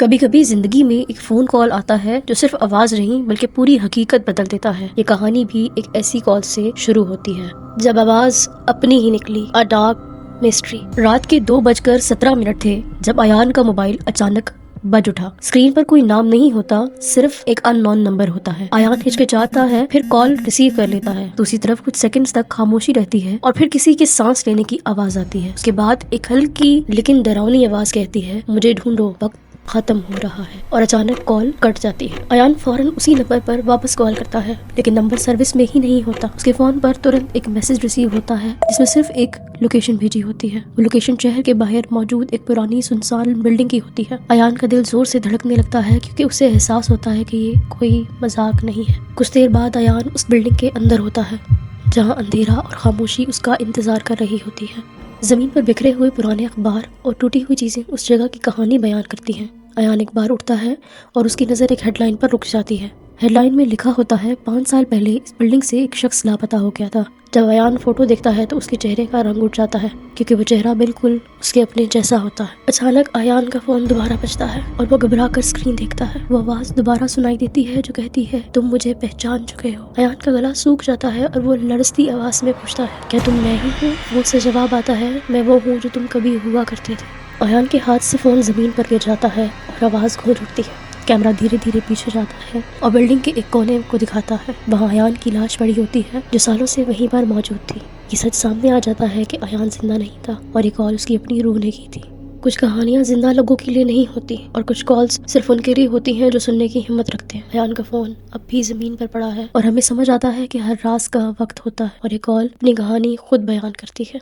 کبھی کبھی زندگی میں ایک فون کال آتا ہے جو صرف آواز نہیں بلکہ پوری حقیقت بدل دیتا ہے۔ یہ کہانی بھی ایک ایسی کال سے شروع ہوتی ہے جب آواز اپنی ہی نکلی۔ A Dark Mystery۔ رات کے 2:17 تھے جب ایان کا موبائل اچانک بج اٹھا۔ اسکرین پر کوئی نام نہیں ہوتا، صرف ایک ان نون نمبر ہوتا ہے۔ ایان ہچکچاتا ہے، پھر کال ریسیو کر لیتا ہے۔ دوسری طرف کچھ سیکنڈز تک خاموشی رہتی ہے اور پھر کسی کے سانس لینے کی آواز آتی ہے۔ اس کے بعد ایک ہلکی لیکن ڈراؤنی آواز کہتی ہے، مجھے ڈھونڈو، وقت ختم ہو رہا ہے، اور اچانک کال کٹ جاتی ہے۔ ایان فوراً اسی نمبر پر واپس کال کرتا ہے، لیکن نمبر سروس میں ہی نہیں ہوتا۔ اس کے فون پر ترنت ایک میسج ریسیو ہوتا ہے جس میں صرف ایک لوکیشن بھیجی ہوتی ہے۔ وہ لوکیشن شہر کے باہر موجود ایک پرانی سنسان بلڈنگ کی ہوتی ہے۔ ایان کا دل زور سے دھڑکنے لگتا ہے کیونکہ اسے احساس ہوتا ہے کہ یہ کوئی مذاق نہیں ہے۔ کچھ دیر بعد ایان اس بلڈنگ کے اندر ہوتا ہے جہاں اندھیرا اور خاموشی اس کا انتظار کر رہی ہوتی ہے۔ زمین پر بکھرے ہوئے پرانے اخبار اور ٹوٹی ہوئی چیزیں اس جگہ کی کہانی بیان کرتی ہیں۔ ایان ایک بار اٹھتا ہے اور اس کی نظر ایک ہیڈ لائن پر رک جاتی ہے۔ ہیڈ لائن میں لکھا ہوتا ہے، 5 سال پہلے اس بلڈنگ سے ایک شخص لاپتہ ہو گیا تھا۔ جب ایان فوٹو دیکھتا ہے تو اس کے چہرے کا رنگ اٹھ جاتا ہے کیونکہ وہ چہرہ بالکل اس کے اپنے جیسا ہوتا ہے۔ اچانک ایان کا فون دوبارہ بجتا ہے اور وہ گھبرا کر اسکرین دیکھتا ہے۔ وہ آواز دوبارہ سنائی دیتی ہے جو کہتی ہے، تم مجھے پہچان چکے ہو۔ ایان کا گلا سوکھ جاتا ہے اور وہ لرزتی آواز میں پوچھتا ہے، کیا تم میں ہی ہو؟ مجھ سے جواب آتا ہے، میں وہ ہوں جو تم کبھی ہوا کرتے تھے۔ ایان کے ہاتھ سے فون زمین پر گر جاتا ہے اور آواز گونج اٹھتی ہے۔ کیمرہ دھیرے دھیرے پیچھے جاتا ہے اور بلڈنگ کے ایک کونے کو دکھاتا ہے۔ وہاں ایان کی لاش پڑی ہوتی ہے جو سالوں سے وہیں پر موجود تھی۔ یہ سچ سامنے آ جاتا ہے کہ ایان زندہ نہیں تھا اور یہ کال اس کی اپنی روح نے کی تھی۔ کچھ کہانیاں زندہ لوگوں کے لیے نہیں ہوتی اور کچھ کالز صرف ان کے لیے ہوتی ہیں جو سننے کی ہمت رکھتے ہیں۔ ایان کا فون اب بھی زمین پر پڑا ہے اور ہمیں سمجھ آتا ہے کہ ہر راز کا وقت ہوتا ہے اور یہ کال اپنی کہانی خود بیان کرتی ہے۔